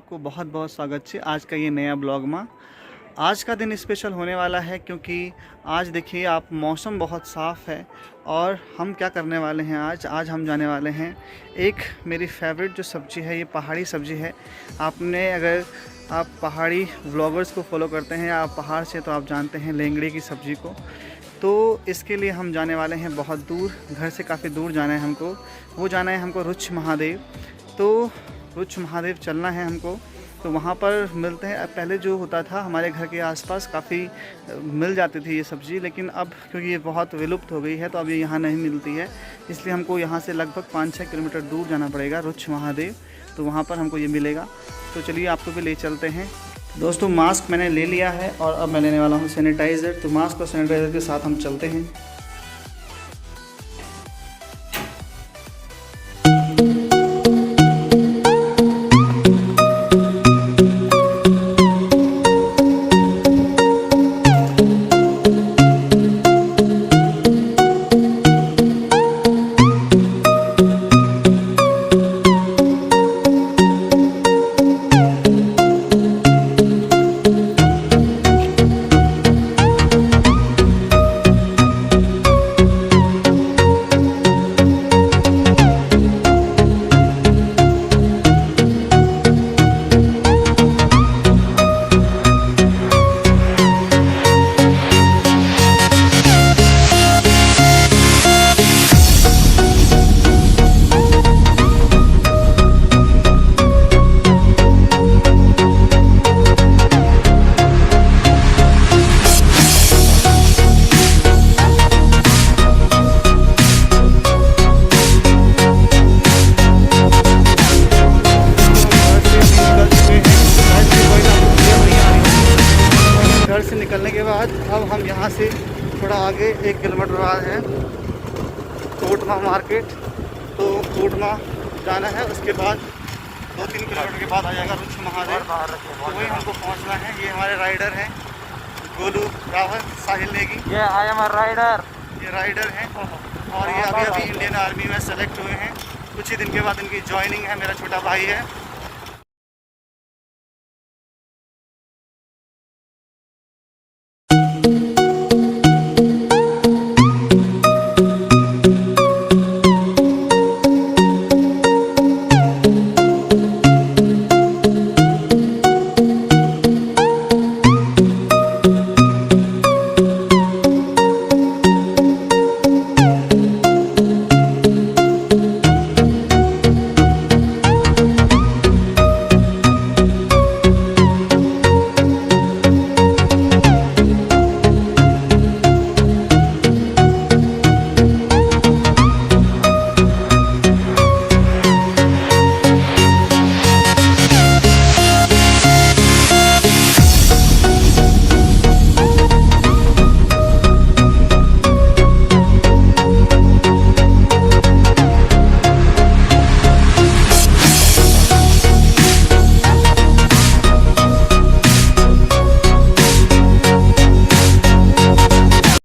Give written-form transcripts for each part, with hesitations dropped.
आपको बहुत बहुत स्वागत है आज का ये नया ब्लॉग में। आज का दिन स्पेशल होने वाला है क्योंकि आज देखिए आप मौसम बहुत साफ़ है। और हम क्या करने वाले हैं आज हम जाने वाले हैं एक मेरी फेवरेट जो सब्ज़ी है, ये पहाड़ी सब्ज़ी है। आपने अगर आप पहाड़ी व्लॉगर्स को फॉलो करते हैं या आप पहाड़ से, तो आप जानते हैं लेंगड़े की सब्ज़ी को। तो इसके लिए हम जाने वाले हैं बहुत दूर, घर से काफ़ी दूर जाना है हमको। वो जाना है हमको रुच्छ महादेव। तो रुच्छ महादेव चलना है हमको। तो वहाँ पर मिलते हैं। पहले जो होता था हमारे घर के आसपास काफ़ी मिल जाती थी ये सब्ज़ी, लेकिन अब क्योंकि ये बहुत विलुप्त हो गई है तो अब ये यहाँ नहीं मिलती है। इसलिए हमको यहाँ से लगभग 5-6 किलोमीटर दूर जाना पड़ेगा रुच्छ महादेव। तो वहाँ पर हमको ये मिलेगा। तो चलिए आपको भी ले चलते हैं। दोस्तों मास्क मैंने ले लिया है और अब मैं लेने वाला हूँ सैनिटाइज़र। तो मास्क और सैनिटाइज़र के साथ हम चलते हैं। घर से निकलने के बाद अब हम यहाँ से थोड़ा आगे 1 किलोमीटर बाद है कोटमा मार्केट। तो कोटमा जाना है, उसके बाद 2-3 किलोमीटर के बाद आ जाएगा रुच्छ महादेव। तो वही हमको पहुँचना है। ये हमारे राइडर हैं गोलू रावत, साहिल नेगी। ये आई एम राइडर। ये राइडर हैं और ये अभी इंडियन आर्मी में सेलेक्ट हुए हैं। कुछ ही दिन के बाद इनकी ज्वाइनिंग है। मेरा छोटा भाई है।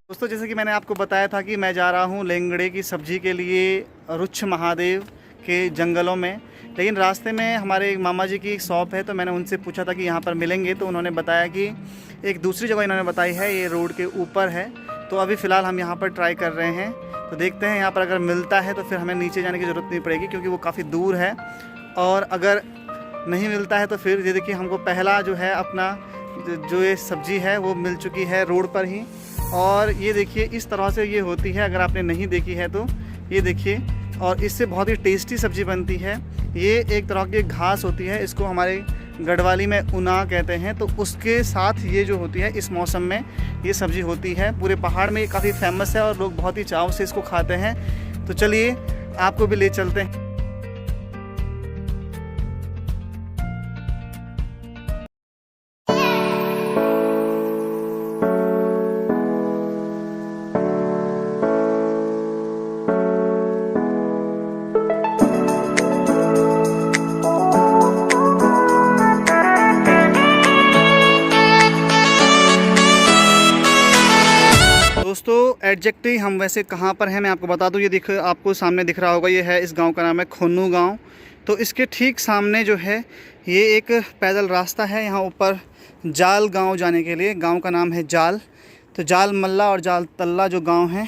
दोस्तों जैसे कि मैंने आपको बताया था कि मैं जा रहा हूँ लेंगड़े की सब्ज़ी के लिए रुच्छ महादेव के जंगलों में। लेकिन रास्ते में हमारे मामा जी की एक शॉप है, तो मैंने उनसे पूछा था कि यहाँ पर मिलेंगे। तो उन्होंने बताया कि एक दूसरी जगह इन्होंने बताई है, ये रोड के ऊपर है। तो अभी फ़िलहाल हम यहाँ पर ट्राई कर रहे हैं। तो देखते हैं यहाँ पर अगर मिलता है तो फिर हमें नीचे जाने की ज़रूरत नहीं पड़ेगी, क्योंकि वो काफ़ी दूर है। और अगर नहीं मिलता है तो फिर ये देखिए हमको पहला जो है अपना जो ये सब्ज़ी है वो मिल चुकी है रोड पर ही। और ये देखिए इस तरह से ये होती है, अगर आपने नहीं देखी है तो ये देखिए। और इससे बहुत ही टेस्टी सब्ज़ी बनती है। ये एक तरह की घास होती है, इसको हमारे गढ़वाली में उना कहते हैं। तो उसके साथ ये जो होती है इस मौसम में ये सब्ज़ी होती है। पूरे पहाड़ में ये काफ़ी फेमस है और लोग बहुत ही चाव से इसको खाते हैं। तो चलिए आपको भी ले चलते हैं। दोस्तों एट एग्जैक्टली हम वैसे कहाँ पर हैं मैं आपको बता दूँ। ये दिख आपको सामने दिख रहा होगा, ये है, इस गांव का नाम है खोनू गांव। तो इसके ठीक सामने जो है ये एक पैदल रास्ता है यहाँ ऊपर जाल गांव जाने के लिए। गांव का नाम है जाल। तो जाल मल्ला और जाल तल्ला जो गांव हैं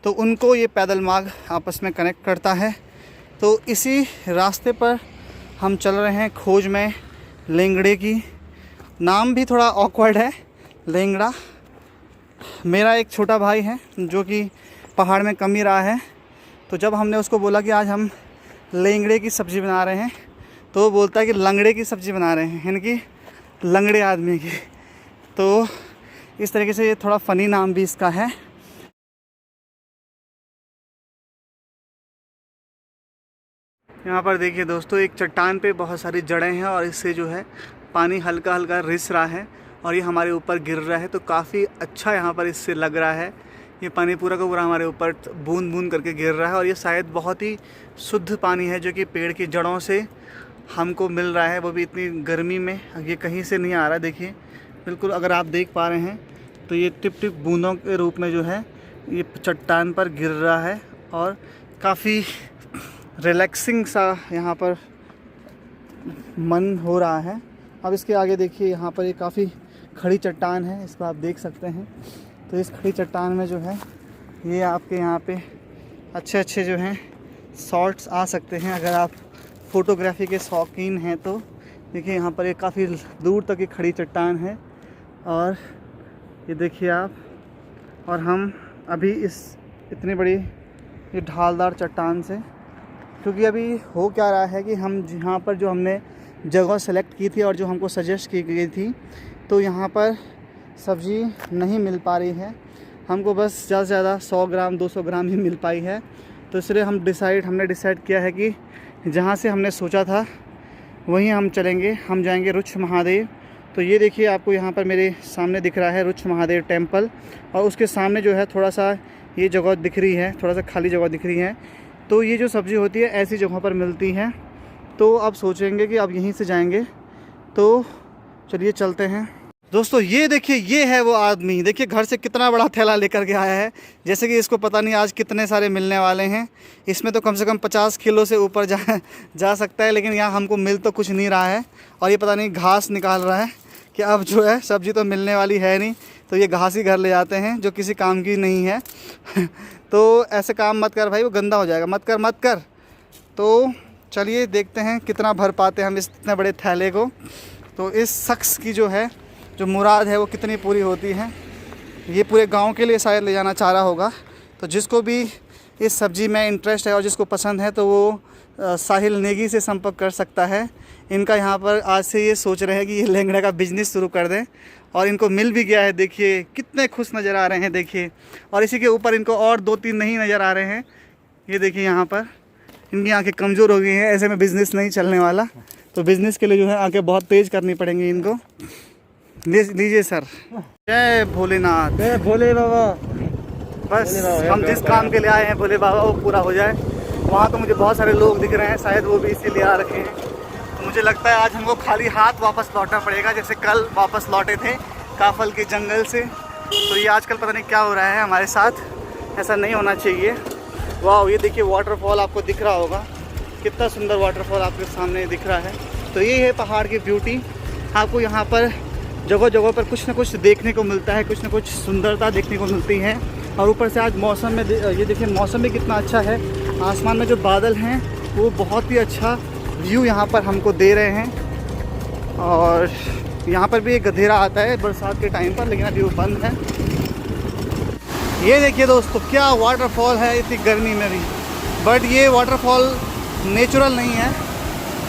तो उनको ये पैदल मार्ग आपस में कनेक्ट करता है। तो इसी रास्ते पर हम चल रहे हैं खोज में लेंगड़े की। नाम भी थोड़ा ऑकवर्ड है, लेंगड़ा। मेरा एक छोटा भाई है जो कि पहाड़ में कम ही रहा है। तो जब हमने उसको बोला कि आज हम लेंगड़े की सब्ज़ी बना रहे हैं तो वो बोलता है कि लंगड़े की सब्ज़ी बना रहे हैं, यानी कि लंगड़े आदमी की। तो इस तरीके से ये थोड़ा फ़नी नाम भी इसका है। यहाँ पर देखिए दोस्तों, एक चट्टान पे बहुत सारी जड़ें हैं और इससे जो है पानी हल्का हल्का रिस रहा है और ये हमारे ऊपर गिर रहा है। तो काफ़ी अच्छा यहाँ पर इससे लग रहा है। ये पानी पूरा का पूरा हमारे ऊपर बूंद बूंद करके गिर रहा है और ये शायद बहुत ही शुद्ध पानी है जो कि पेड़ की जड़ों से हमको मिल रहा है, वो भी इतनी गर्मी में। ये कहीं से नहीं आ रहा, देखिए बिल्कुल अगर आप देख पा रहे हैं तो ये टिप टिप बूंदों के रूप में जो है ये चट्टान पर गिर रहा है और काफ़ी रिलैक्सिंग सा यहाँ पर मन हो रहा है। अब इसके आगे देखिए यहाँ पर ये काफ़ी खड़ी चट्टान है, इसको आप देख सकते हैं। तो इस खड़ी चट्टान में जो है ये आपके यहाँ पे अच्छे अच्छे जो हैं शॉट्स आ सकते हैं अगर आप फ़ोटोग्राफी के शौकीन हैं तो। देखिए यहाँ पर ये काफ़ी दूर तक ये खड़ी चट्टान है और ये देखिए आप, और हम अभी इस इतनी बड़ी ये ढालदार चट्टान से, क्योंकि अभी हो क्या रहा है कि हम यहाँ पर जो हमने जगह सेलेक्ट की थी और जो हमको सजेस्ट की गई थी तो यहाँ पर सब्ज़ी नहीं मिल पा रही है। हमको बस ज़्यादा से ज़्यादा 100 ग्राम 200 ग्राम ही मिल पाई है। तो इसलिए हमने डिसाइड किया है कि जहाँ से हमने सोचा था वहीं हम चलेंगे। हम जाएंगे रुच्छ महादेव। तो ये देखिए आपको यहाँ पर मेरे सामने दिख रहा है रुच्छ महादेव टेम्पल और उसके सामने जो है थोड़ा सा ये जगह दिख रही है, थोड़ा सा खाली जगह दिख रही है। तो ये जो सब्ज़ी होती है ऐसी जगहों पर मिलती है। तो अब सोचेंगे कि अब यहीं से जाएंगे। तो चलिए चलते हैं दोस्तों। ये देखिए ये है वो आदमी, देखिए घर से कितना बड़ा थैला लेकर के आया है। जैसे कि इसको पता नहीं आज कितने सारे मिलने वाले हैं। इसमें तो कम से कम 50 किलो से ऊपर जा सकता है, लेकिन यहाँ हमको मिल तो कुछ नहीं रहा है। और ये पता नहीं घास निकाल रहा है कि अब जो है सब्ज़ी तो मिलने वाली है नहीं, तो ये घास ही घर ले जाते हैं जो किसी काम की नहीं है। तो ऐसे काम मत कर भाई, वो गंदा हो जाएगा, मत कर। तो चलिए देखते हैं कितना भर पाते हैं हम इस इतने बड़े थैले को। तो इस शख्स की जो है जो मुराद है वो कितनी पूरी होती है। ये पूरे गांव के लिए शायद ले जाना चाह रहा होगा। तो जिसको भी इस सब्ज़ी में इंटरेस्ट है और जिसको पसंद है तो वो साहिल नेगी से संपर्क कर सकता है। इनका यहाँ पर आज से ये सोच रहे हैं कि ये लेंगड़े का बिज़नेस शुरू कर दें और इनको मिल भी गया है। देखिए कितने खुश नज़र आ रहे हैं, देखिए। और इसी के ऊपर इनको और 2-3 नहीं नज़र आ रहे हैं। ये देखिए यहाँ पर इनकी आंखें कमज़ोर हो गई हैं, ऐसे में बिज़नेस नहीं चलने वाला। तो बिज़नेस के लिए जो है आंखें बहुत तेज़ करनी पड़ेंगी इनको। लीजिए सर। जय भोलेनाथ। जय भोले बाबा। बस हम जिस काम के लिए आए हैं भोले बाबा वो पूरा हो जाए। वहाँ तो मुझे बहुत सारे लोग दिख रहे हैं, शायद वो भी इसीलिए आ रखे हैं। तो मुझे लगता है आज हमको खाली हाथ वापस लौटना पड़ेगा, जैसे कल वापस लौटे थे काफल के जंगल से। तो ये आजकल पता नहीं क्या हो रहा है हमारे साथ, ऐसा नहीं होना चाहिए। वाह, ये देखिए वाटरफॉल आपको दिख रहा होगा, कितना सुंदर वाटरफॉल आपके सामने दिख रहा है। तो ये है पहाड़ की ब्यूटी। आपको यहाँ पर जगह जगह पर कुछ ना कुछ देखने को मिलता है, कुछ ना कुछ सुंदरता देखने को मिलती है। और ऊपर से आज मौसम में ये देखिए मौसम भी कितना अच्छा है। आसमान में जो बादल हैं वो बहुत ही अच्छा व्यू यहाँ पर हमको दे रहे हैं। और यहाँ पर भी एक गधेरा आता है बरसात के टाइम पर, लेकिन अभी वो बंद है। ये देखिए दोस्तों क्या वाटरफॉल है इतनी गर्मी में भी। बट ये वाटरफॉल नेचुरल नहीं है,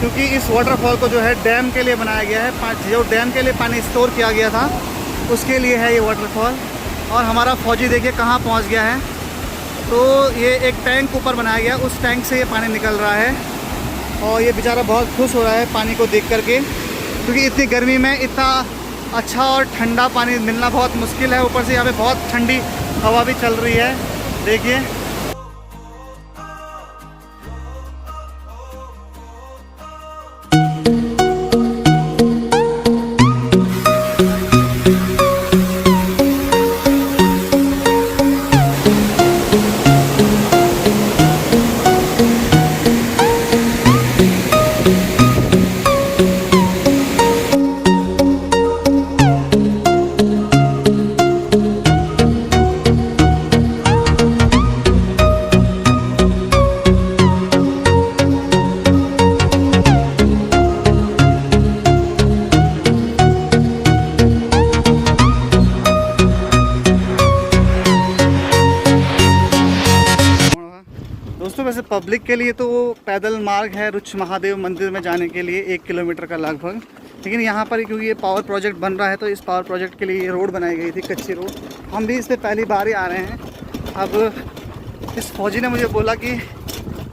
क्योंकि इस वाटरफॉल को जो है डैम के लिए बनाया गया है। जो डैम के लिए पानी स्टोर किया गया था उसके लिए है ये वाटरफॉल। और हमारा फौजी देखिए कहाँ पहुँच गया है। तो ये एक टैंक ऊपर बनाया गया, उस टैंक से ये पानी निकल रहा है। और ये बेचारा बहुत खुश हो रहा है पानी को देख करके, क्योंकि इतनी गर्मी में इतना अच्छा और ठंडा पानी मिलना बहुत मुश्किल है। ऊपर से यहाँ पे बहुत ठंडी हवा भी चल रही है, देखिए। पब्लिक के लिए तो पैदल मार्ग है रुच महादेव मंदिर में जाने के लिए 1 किलोमीटर का लगभग। लेकिन यहाँ पर क्योंकि ये पावर प्रोजेक्ट बन रहा है तो इस पावर प्रोजेक्ट के लिए ये रोड बनाई गई थी, कच्ची रोड। हम भी इस पर पहली बार ही आ रहे हैं। अब इस फौजी ने मुझे बोला कि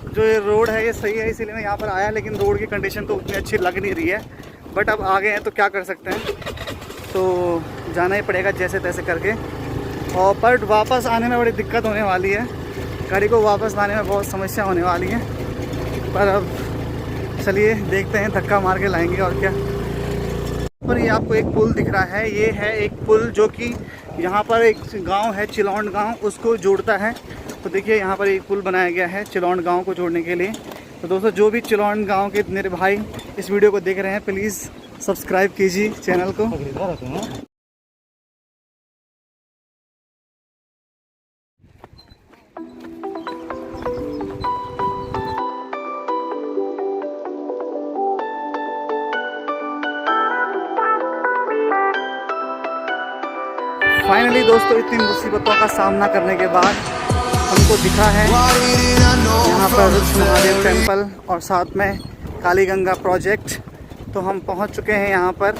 जो ये रोड है ये सही है, इसीलिए मैं यहाँ पर आया। लेकिन रोड की कंडीशन तो उतनी अच्छी लग नहीं रही है, बट अब आ गए हैं तो क्या कर सकते हैं, तो जाना ही पड़ेगा जैसे तैसे करके। और पर वापस आने में बड़ी दिक्कत होने वाली है, गाड़ी को वापस लाने में बहुत समस्या होने वाली है। पर अब चलिए देखते हैं, धक्का मार के लाएंगे और क्या। पर ये आपको एक पुल दिख रहा है, ये है एक पुल जो कि यहाँ पर एक गांव है चिलौंड गांव, उसको जोड़ता है। तो देखिए यहाँ पर एक पुल बनाया गया है चिलौंड गांव को जोड़ने के लिए। तो दोस्तों जो भी चिलौंड गांव के मेरे भाई इस वीडियो को देख रहे हैं, प्लीज़ सब्सक्राइब कीजिए चैनल को। फाइनली दोस्तों इतनी मुसीबतों का सामना करने के बाद हमको दिखा है यहाँ पर रुच महादेव टेम्पल और साथ में काली गंगा प्रोजेक्ट। तो हम पहुँच चुके हैं यहाँ पर,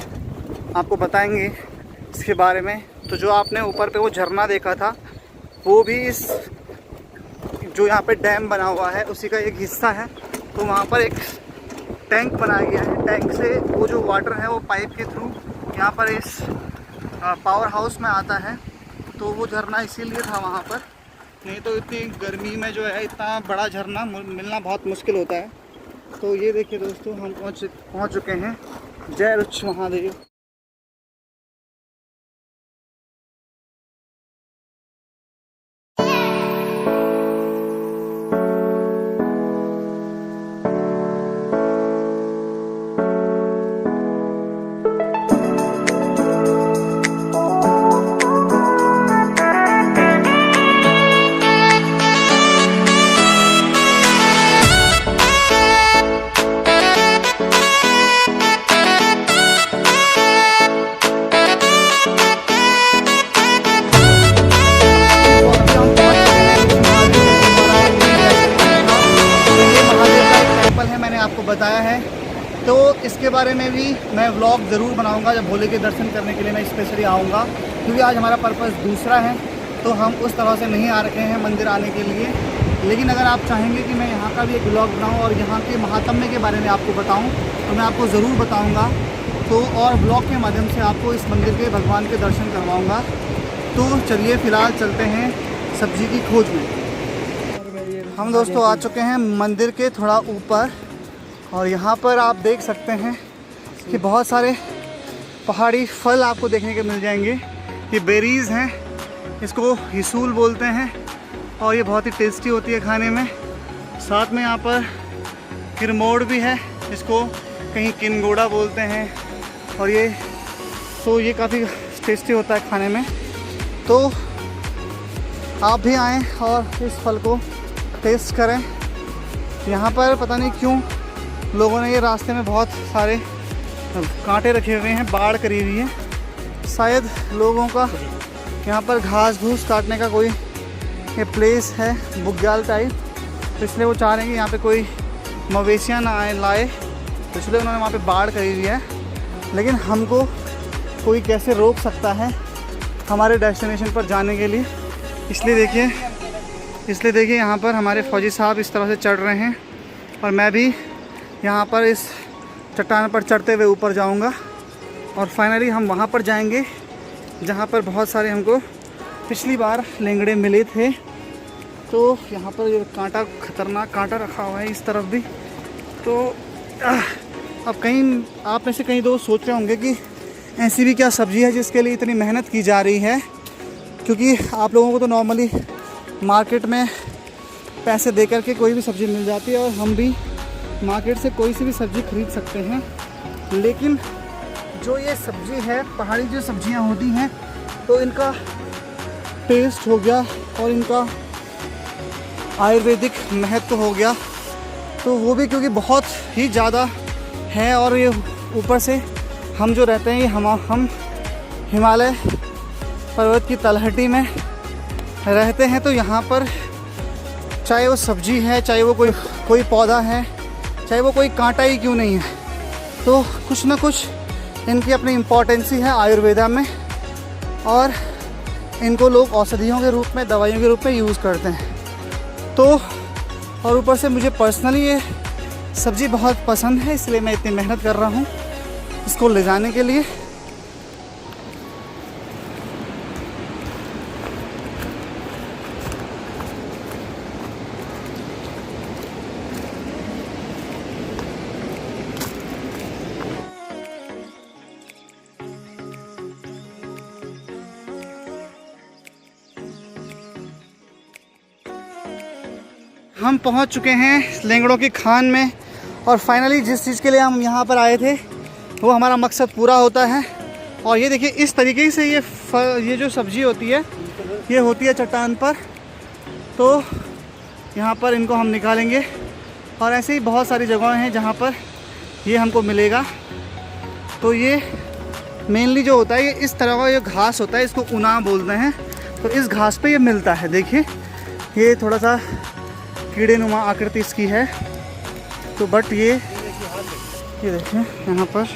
आपको बताएंगे इसके बारे में। तो जो आपने ऊपर पे वो झरना देखा था, वो भी इस जो यहाँ पे डैम बना हुआ है उसी का एक हिस्सा है। तो वहाँ पर एक टैंक बनाया गया है, टैंक से वो जो वाटर है वो पाइप के थ्रू यहाँ पर इस पावर हाउस में आता है। तो वो झरना इसीलिए था वहाँ पर, नहीं तो इतनी गर्मी में जो है इतना बड़ा झरना मिलना बहुत मुश्किल होता है। तो ये देखिए दोस्तों हम पहुँच चुके हैं। जय रुच महादेव। आपको बताया है, तो इसके बारे में भी मैं व्लॉग ज़रूर बनाऊंगा। जब भोले के दर्शन करने के लिए मैं स्पेशली आऊँगा, क्योंकि आज हमारा पर्पस दूसरा है। तो हम उस तरह से नहीं आ रखे हैं मंदिर आने के लिए। लेकिन अगर आप चाहेंगे कि मैं यहाँ का भी एक व्लॉग बनाऊँ और यहाँ के महात्म्य के बारे में आपको बताऊँ, तो मैं आपको ज़रूर बताऊँगा। तो और ब्लॉग के माध्यम से आपको इस मंदिर के भगवान के दर्शन करवाऊँगा। तो चलिए फ़िलहाल चलते हैं सब्जी की खोज में। हम दोस्तों आ चुके हैं मंदिर के थोड़ा ऊपर, और यहाँ पर आप देख सकते हैं कि बहुत सारे पहाड़ी फल आपको देखने के मिल जाएंगे। ये बेरीज़ हैं, इसको हिसूल बोलते हैं, और ये बहुत ही टेस्टी होती है खाने में। साथ में यहाँ पर किरमोड़ भी है, इसको कहीं किनगोड़ा बोलते हैं, और ये काफ़ी टेस्टी होता है खाने में। तो आप भी आएँ और इस फल को टेस्ट करें। यहाँ पर पता नहीं क्यों लोगों ने ये रास्ते में बहुत सारे कांटे रखे हुए हैं, बाढ़ करी हुई है। शायद लोगों का यहाँ पर घास भूस काटने का कोई ये प्लेस है, बुग्याल टाइप, तो इसलिए वो चाह रहे हैं कि यहाँ पे कोई मवेशियाँ ना लाए, तो इसलिए उन्होंने वहाँ पे बाढ़ करी हुई है। लेकिन हमको कोई कैसे रोक सकता है हमारे डेस्टिनेशन पर जाने के लिए। इसलिए देखिए यहाँ पर हमारे फौजी साहब इस तरह से चढ़ रहे हैं, और मैं भी यहाँ पर इस चट्टान पर चढ़ते हुए ऊपर जाऊँगा। और फाइनली हम वहाँ पर जाएंगे जहाँ पर बहुत सारे हमको पिछली बार लेंगड़े मिले थे। तो यहाँ पर ये खतरनाक कांटा रखा हुआ है इस तरफ भी। तो अब कहीं आप में से कई दोस्त सोच रहे होंगे कि ऐसी भी क्या सब्ज़ी है जिसके लिए इतनी मेहनत की जा रही है, क्योंकि आप लोगों को तो नॉर्मली मार्केट में पैसे दे कर के कोई भी सब्ज़ी मिल जाती है, और हम भी मार्केट से कोई सी भी सब्ज़ी खरीद सकते हैं। लेकिन जो ये सब्ज़ी है, पहाड़ी जो सब्ज़ियाँ होती हैं, तो इनका टेस्ट हो गया और इनका आयुर्वेदिक महत्व हो गया, तो वो भी क्योंकि बहुत ही ज़्यादा है। और ये ऊपर से हम जो रहते हैं, हम हिमालय पर्वत की तलहटी में रहते हैं, तो यहाँ पर चाहे वो सब्जी है, चाहे वो कोई पौधा है, चाहे वो कोई कांटा ही क्यों नहीं है, तो कुछ ना कुछ इनकी अपनी इम्पोर्टेंसी है आयुर्वेदा में, और इनको लोग औषधियों के रूप में, दवाइयों के रूप में यूज़ करते हैं। तो और ऊपर से मुझे पर्सनली ये सब्ज़ी बहुत पसंद है, इसलिए मैं इतनी मेहनत कर रहा हूँ इसको ले जाने के लिए। हम पहुंच चुके हैं लेंगड़ों की खान में, और फाइनली जिस चीज़ के लिए हम यहाँ पर आए थे वो हमारा मकसद पूरा होता है। और ये देखिए इस तरीके से ये जो सब्ज़ी होती है ये होती है चट्टान पर, तो यहाँ पर इनको हम निकालेंगे। और ऐसे ही बहुत सारी जगहें हैं जहाँ पर ये हमको मिलेगा। तो ये मेनली जो होता है ये इस तरह का ये घास होता है, इसको ऊना बोलते हैं। तो इस घास पे ये मिलता है। देखिए ये थोड़ा सा कीड़े नुमा आकृति इसकी है, तो बट ये देखिए यहाँ पर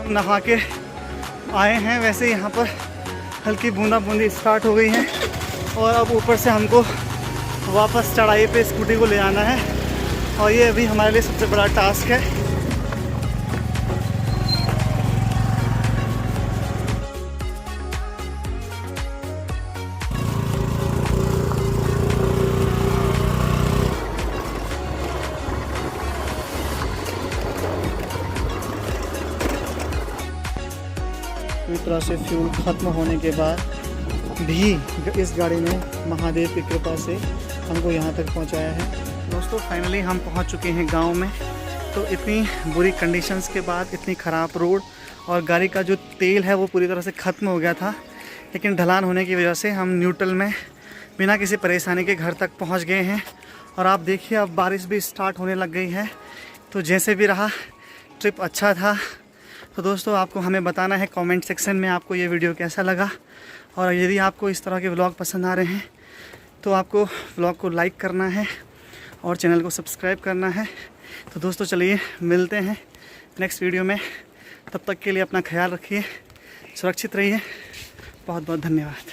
नहा के आए हैं। वैसे यहाँ पर हल्की बूंदा बूंदी स्टार्ट हो गई है, और अब ऊपर से हमको वापस चढ़ाई पे स्कूटी को ले आना है, और ये अभी हमारे लिए सबसे बड़ा टास्क है। पूरी तरह से फ्यूल ख़त्म होने के बाद भी इस गाड़ी ने महादेव की कृपा से हमको यहाँ तक पहुँचाया है। दोस्तों फाइनली हम पहुँच चुके हैं गांव में। तो इतनी बुरी कंडीशंस के बाद, इतनी ख़राब रोड, और गाड़ी का जो तेल है वो पूरी तरह से ख़त्म हो गया था, लेकिन ढलान होने की वजह से हम न्यूट्रल में बिना किसी परेशानी के घर तक पहुँच गए हैं। और आप देखिए अब बारिश भी स्टार्ट होने लग गई है। तो जैसे भी रहा ट्रिप अच्छा था। तो दोस्तों आपको हमें बताना है कमेंट सेक्शन में आपको ये वीडियो कैसा लगा, और यदि आपको इस तरह के व्लॉग पसंद आ रहे हैं तो आपको व्लॉग को लाइक करना है और चैनल को सब्सक्राइब करना है। तो दोस्तों चलिए मिलते हैं नेक्स्ट वीडियो में। तब तक के लिए अपना ख्याल रखिए, सुरक्षित रहिए। बहुत बहुत धन्यवाद।